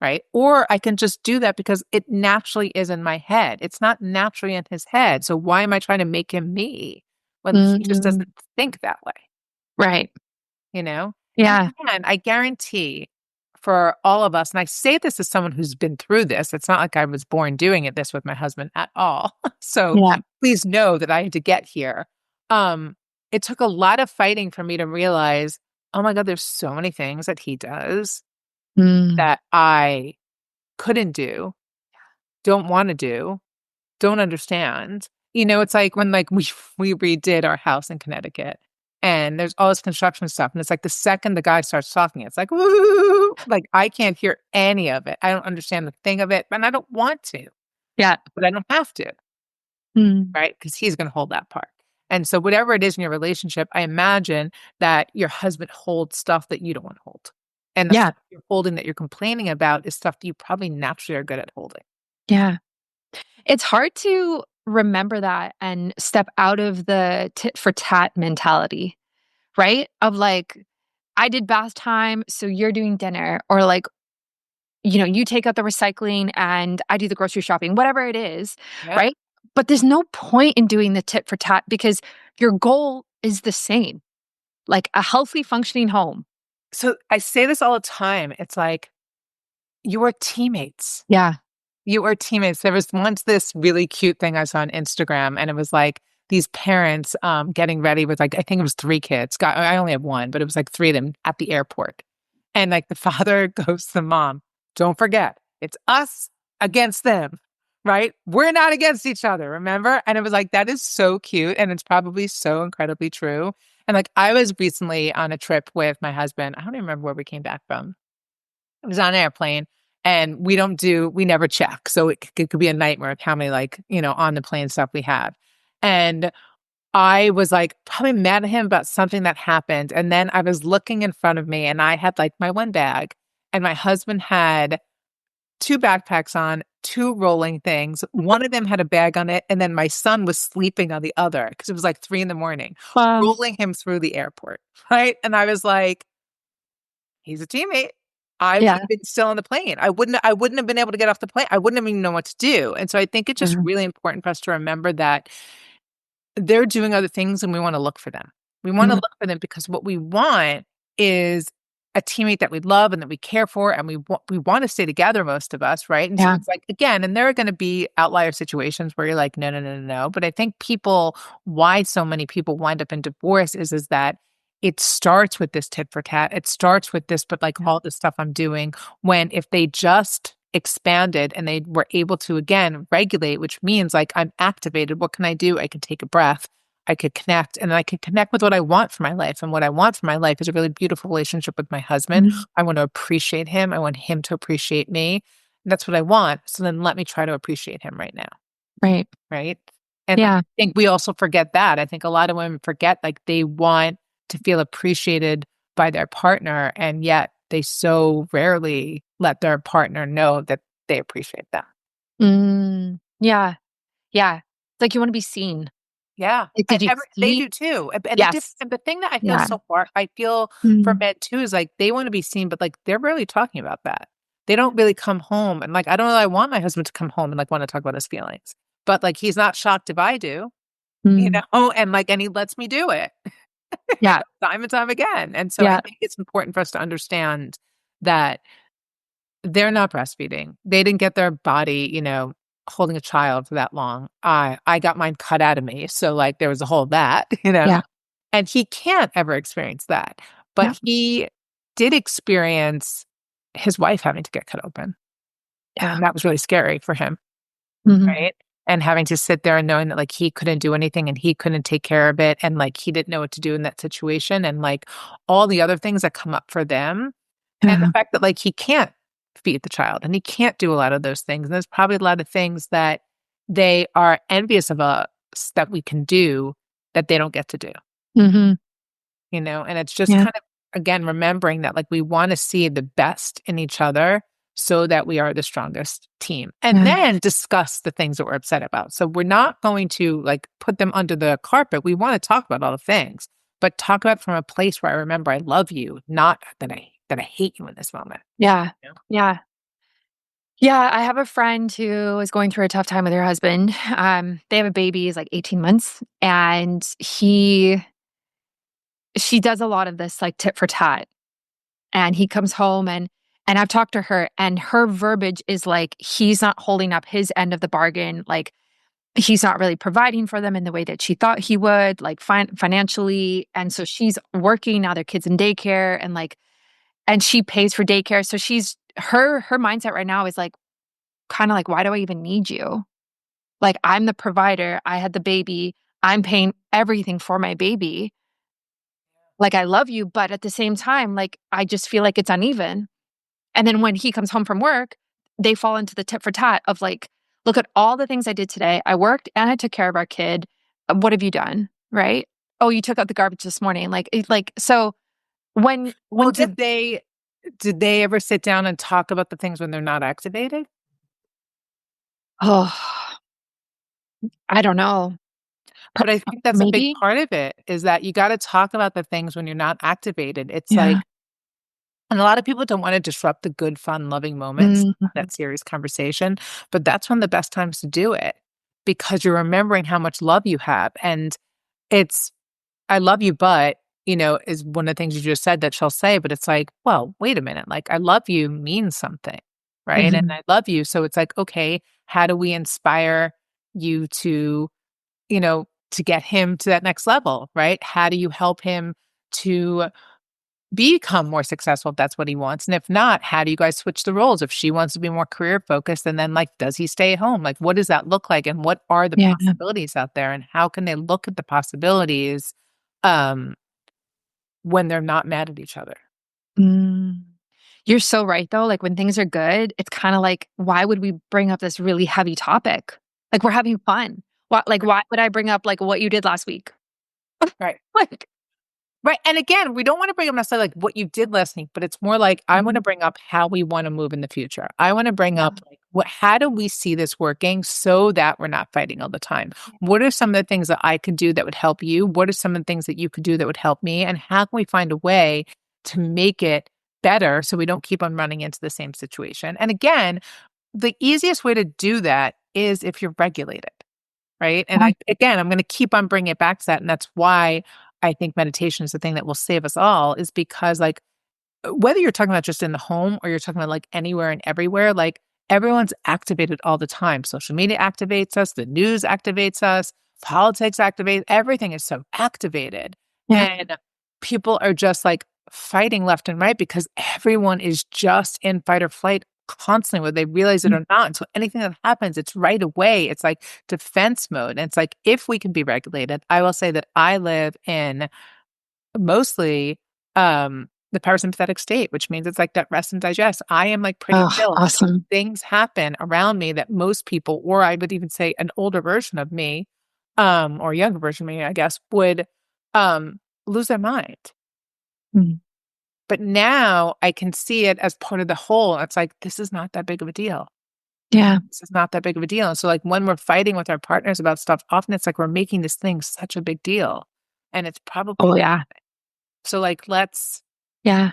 right? Or I can just do that because it naturally is in my head. It's not naturally in his head. So why am I trying to make him me when he just Mhm. doesn't think that way? Right. You know? And Yeah. again, I guarantee for all of us, and I say this as someone who's been through this, it's not like I was born doing this with my husband at all. So Yeah. please know that I had to get here. Um, it took a lot of fighting for me to realize, oh my God, there's so many things that he does that I couldn't do, don't want to do, don't understand. It's like when like we redid our house in Connecticut and there's all this construction stuff. And it's like the second the guy starts talking, it's like, woo, like I can't hear any of it. I don't understand the thing of it, and I don't want to, Yeah. but I don't have to, right? Because he's going to hold that part. And so whatever it is in your relationship, I imagine that your husband holds stuff that you don't want to hold. And the Yeah. stuff you're holding that you're complaining about is stuff that you probably naturally are good at holding. Yeah. It's hard to remember that and step out of the tit-for-tat mentality, right? Of like, I did bath time, so you're doing dinner. Or like, you take out the recycling and I do the grocery shopping, whatever it is, Yeah. right? But there's no point in doing the tit-for-tat because your goal is the same, like a healthy, functioning home. So I say this all the time. It's like, you are teammates. Yeah. You are teammates. There was once this really cute thing I saw on Instagram, and it was like these parents getting ready with like, I think it was 3 kids. I only have 1, but it was like 3 of them at the airport. And like the father goes to the mom, don't forget, it's us against them, right? We're not against each other, remember? And it was like, that is so cute. And it's probably so incredibly true. And like, I was recently on a trip with my husband. I don't even remember where we came back from. It was on an airplane. And we never check. So it could be a nightmare of how many on the plane stuff we have. And I was like probably mad at him about something that happened. And then I was looking in front of me and I had like my 1 bag and my husband had 2 backpacks on, 2 rolling things. One of them had a bag on it. And then my son was sleeping on the other because it was like 3 a.m, rolling him through the airport. Right. And I was like, he's a teammate. I would have been still on the plane. I wouldn't have been able to get off the plane. I wouldn't have even known what to do. And so I think it's just really important for us to remember that they're doing other things and we want to look for them. We want to look for them because what we want is a teammate that we love and that we care for, and we want to stay together, most of us, right? And so it's like, again, and there are going to be outlier situations where you're like, no, no, no, no, no. But I think why so many people wind up in divorce is that it starts with this tit for tat. It starts with this, but like all the stuff I'm doing, when if they just expanded and they were able to, again, regulate, which means like I'm activated. What can I do? I can take a breath. I could connect, and I can connect with what I want for my life. And what I want for my life is a really beautiful relationship with my husband. I want to appreciate him. I want him to appreciate me. And that's what I want. So then let me try to appreciate him right now. Right. Right. And I think we also forget that. I think a lot of women forget, like, they want to feel appreciated by their partner, and yet they so rarely let their partner know that they appreciate them. Yeah. Yeah. It's like you want to be seen. Yeah. Like, did you They see? do too. And Yes. the thing that I feel so far, I feel for men too, is like they want to be seen, but like they're really talking about that. They don't really come home and like, I don't know, I want my husband to come home and like want to talk about his feelings, but like he's not shocked if I do, and like, and he lets me do it. Yeah. Time and time again. And so I think it's important for us to understand that they're not breastfeeding. They didn't get their body, holding a child for that long. I got mine cut out of me. So like there was a whole that, Yeah. and he can't ever experience that. But he did experience his wife having to get cut open. Yeah. And that was really scary for him. Right. And having to sit there and knowing that like he couldn't do anything and he couldn't take care of it. And like he didn't know what to do in that situation. And like all the other things that come up for them. And the fact that like he can't feed the child and he can't do a lot of those things. And there's probably a lot of things that they are envious of us that we can do that they don't get to do. And it's just kind of, again, remembering that like we want to see the best in each other so that we are the strongest team, and then discuss the things that we're upset about. So we're not going to like put them under the carpet. We want to talk about all the things, but talk about it from a place where I remember I love you, not that I hate you in this moment. Yeah. Yeah. Yeah. I have a friend who is going through a tough time with her husband. They have a baby, he's like 18 months, and she does a lot of this like tit for tat. And he comes home and I've talked to her, and her verbiage is like, he's not holding up his end of the bargain. Like, he's not really providing for them in the way that she thought he would, like financially. And so she's working now, their kids in daycare, and like, and she pays for daycare. So her mindset right now is like, kind of like, why do I even need you? Like, I'm the provider. I had the baby. I'm paying everything for my baby. Like, I love you, but at the same time, like, I just feel like it's uneven. And then when he comes home from work, they fall into the tit for tat of like, look at all the things I did today. I worked and I took care of our kid. What have you done? Right? Oh, you took out the garbage this morning. So when Well, did they ever sit down and talk about the things when they're not activated? oh, I don't know. But I think that's a big Maybe. part of it, is that you gotta talk about the things when you're not activated. It's Yeah. like, and a lot of people don't wanna disrupt the good, fun, loving moments, Mhm. that serious conversation, but that's one of the best times to do it, because you're remembering how much love you have, and it's, "I love you, but," is one of the things you just said that she'll say, but it's like, "Well, wait a minute, like, I love you means something, right? And Mhm. I love you," so it's like, "Okay, how do we inspire you to get him to that next level, right? How do you help him to become more successful if that's what he wants? And if not, how do you guys switch the roles? If she wants to be more career focused, and then like, does he stay at home? Like, what does that look like? And what are the Yeah. possibilities out there? And how can they look at the possibilities um, when they're not mad at each other?" Mm. You're so right, though. Like when things are good, it's kind of like, why would we bring up this really heavy topic? Like we're having fun. Why would I bring up like what you did last week? Right. Like, Right, and again, we don't wanna bring up necessarily, like, what you did last week, but it's more like, I wanna Mhm. bring up how we wanna move in the future. I wanna bring Yeah. up, like, how do we see this working so that we're not fighting all the time? What are some of the things that I could do that would help you? What are some of the things that you could do that would help me? And how can we find a way to make it better so we don't keep on running into the same situation? And again, the easiest way to do that is if you're regulated. Right? And Yeah. I'm gonna keep on bringing it back to that, and that's why I think meditation is the thing that will save us all, is because, like, whether you're talking about just in the home or you're talking about, like, anywhere and everywhere, like, everyone's activated all the time. Social media activates us, the news activates us, politics activate everything is so activated, Yeah. and people are just, like, fighting left and right because everyone is just in fight or flight constantly, whether they realize it Mm. or not, and so anything that happens, it's right away, it's like defense mode, and it's like, if we can be regulated, I will say that I live in mostly, the parasympathetic state, which means it's like that rest and digest. I am, like, pretty Oh, chill, and so awesome. things happen around me that most people, or I would even say an older version of me, or a younger version of me, I guess, would, lose their mind. Mm. But now I can see it as part of the whole. It's like, this is not that big of a deal. Yeah. This is not that big of a deal. And so, like, when we're fighting with our partners about stuff, often it's like we're making this thing such a big deal, and it's probably Oh, not. yeah. So, like, let's, Yeah.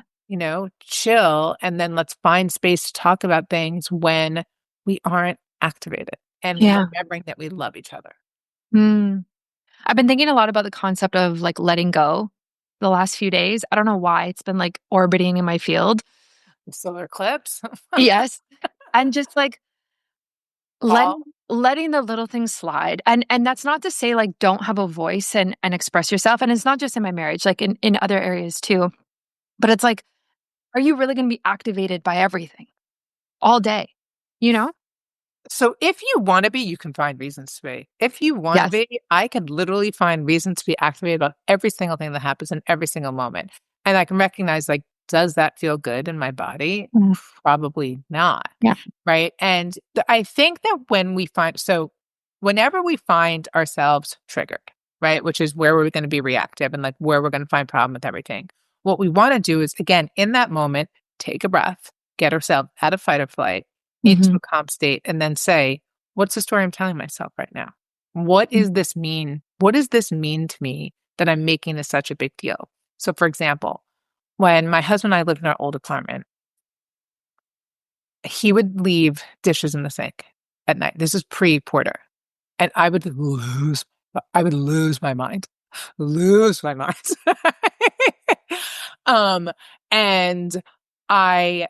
chill, and then let's find space to talk about things when we aren't activated, and Yeah. remembering that we love each other. Mm. I've been thinking a lot about the concept of like letting go the last few days. I don't know why it's been like orbiting in my field. Solar eclipse, Yes. And just like fall. letting the little things slide. And that's not to say like don't have a voice and express yourself. And it's not just in my marriage, like in other areas too. But it's like, are you really gonna be activated by everything all day? You know? So if you wanna be, you can find reasons to be. If you wanna Yes. be, I can literally find reasons to be activated about every single thing that happens in every single moment. And I can recognize, like, does that feel good in my body? Mm. Probably not, Yeah. right? And I think that whenever we find ourselves triggered, right, which is where we're gonna be reactive and, like, where we're gonna find problem with everything, what we wanna do is, again, in that moment, take a breath, get ourselves out of fight or flight into Mhm. a calm state, and then say, "What's the story I'm telling myself right now? What Mm. is this mean? What does this mean to me that I'm making this such a big deal?" So, for example, when my husband and I lived in our old apartment, he would leave dishes in the sink at night. This is pre-Porter, and I would lose my mind. Lose my mind. Um, and I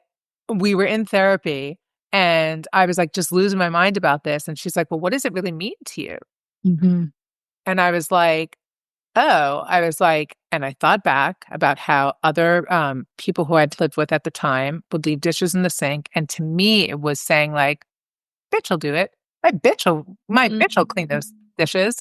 we were in therapy, and I was, like, just losing my mind about this, and she's like, "Well, what does it really mean to you?" Mhm. And I was like, I was like, and I thought back about how other people who I'd lived with at the time would leave dishes in the sink. And to me, it was saying like, bitch will do it. My bitch will clean those dishes.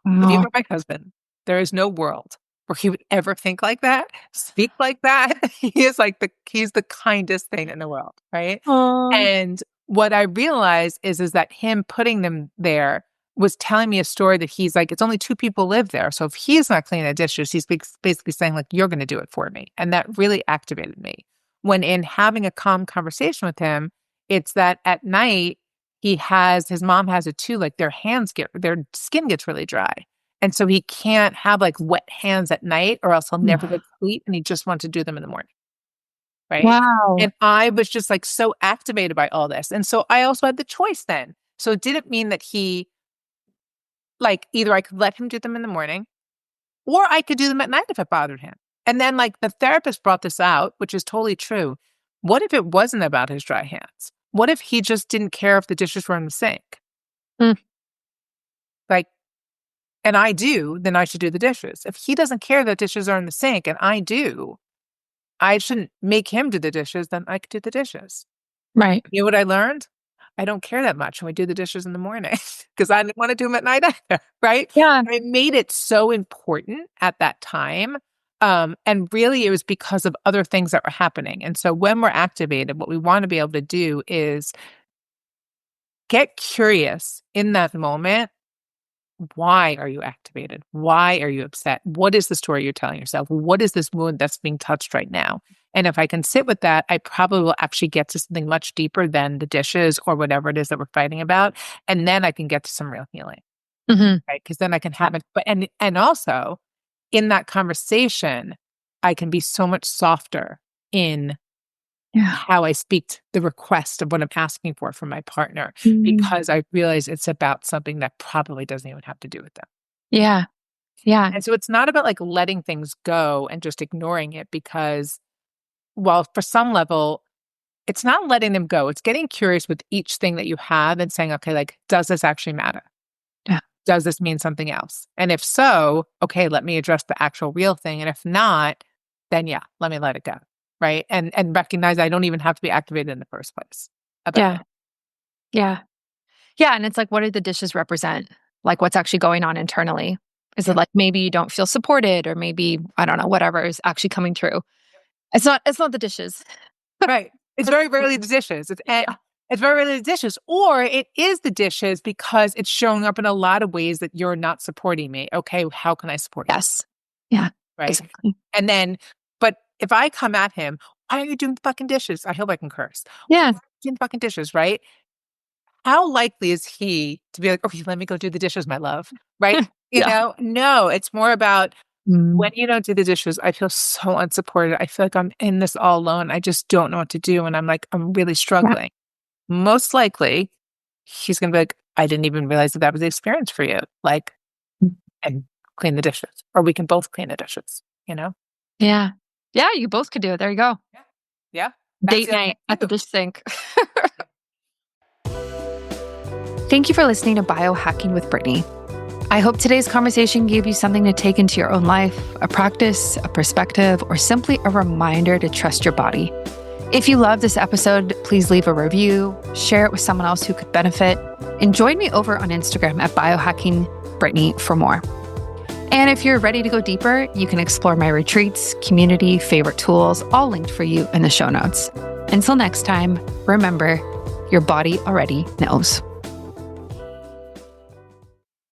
If you Oh. were my husband, there is no world where he would ever think like that, speak like that. He's the kindest thing in the world, right? Oh. And what I realized is that him putting them there was telling me a story that he's like, it's only two people live there. So if he's not cleaning the dishes, he's basically saying like, you're going to do it for me. And that really activated me. When in having a calm conversation with him, it's that at night, his mom has it too, like their skin gets really dry. And so he can't have like wet hands at night or else he'll never get sleep and he just wants to do them in the morning. Right. Wow. And I was just like so activated by all this. And so I also had the choice then. So it didn't mean that either I could let him do them in the morning or I could do them at night if it bothered him. And then like the therapist brought this out, which is totally true. What if it wasn't about his dry hands? What if he just didn't care if the dishes were in the sink? Like, and I do, then I should do the dishes. If he doesn't care that dishes are in the sink and I do, I shouldn't make him do the dishes, then I could do the dishes. Right. You know what I learned? I don't care that much when we do the dishes in the morning because I didn't want to do them at night either, right? Yeah. I made it so important at that time. And really it was because of other things that were happening. And so when we're activated, what we want to be able to do is get curious in that moment. Why are you activated? Why are you upset? What is the story you're telling yourself? What is this wound that's being touched right now? And if I can sit with that, I probably will actually get to something much deeper than the dishes or whatever it is that we're fighting about. And then I can get to some real healing, right? Because then I can have it. But and also in that conversation, I can be so much softer in how I speak the request of what I'm asking for from my partner, because I realize it's about something that probably doesn't even have to do with them. Yeah. Yeah. And so it's not about like letting things go and just ignoring it because, well, for some level, it's not letting them go. It's getting curious with each thing that you have and saying, okay, like, does this actually matter? Yeah. Does this mean something else? And if so, okay, let me address the actual real thing. And if not, then yeah, let me let it go. Right. And recognize I don't even have to be activated in the first place. Yeah. Yeah. Yeah. And it's like, what do the dishes represent? Like what's actually going on internally? Is it like maybe you don't feel supported or maybe, I don't know, whatever is actually coming through? It's not the dishes. Right. It's very rarely the dishes. It's very rarely the dishes. Or it is the dishes because it's showing up in a lot of ways that you're not supporting me. Okay, how can I support you? Yes. Yeah. Right. Exactly. And then, but if I come at him, why are you doing the fucking dishes? I hope I can curse. Yeah. Why are you doing the fucking dishes, right? How likely is he to be like, okay, let me go do the dishes, my love, right? You know, no, it's more about when you don't do the dishes, I feel so unsupported. I feel like I'm in this all alone. I just don't know what to do. And I'm really struggling. Most likely, he's going to be like, I didn't even realize that was the experience for you. Like, and clean the dishes, or we can both clean the dishes, you know? Yeah. Yeah. You both could do it. There you go. Yeah. Date night at the dish sink. Thank you for listening to Biohacking with Brittany. I hope today's conversation gave you something to take into your own life, a practice, a perspective, or simply a reminder to trust your body. If you love this episode, please leave a review, share it with someone else who could benefit, and join me over on Instagram at biohackingbrittany for more. And if you're ready to go deeper, you can explore my retreats, community, favorite tools, all linked for you in the show notes. Until next time, remember, your body already knows.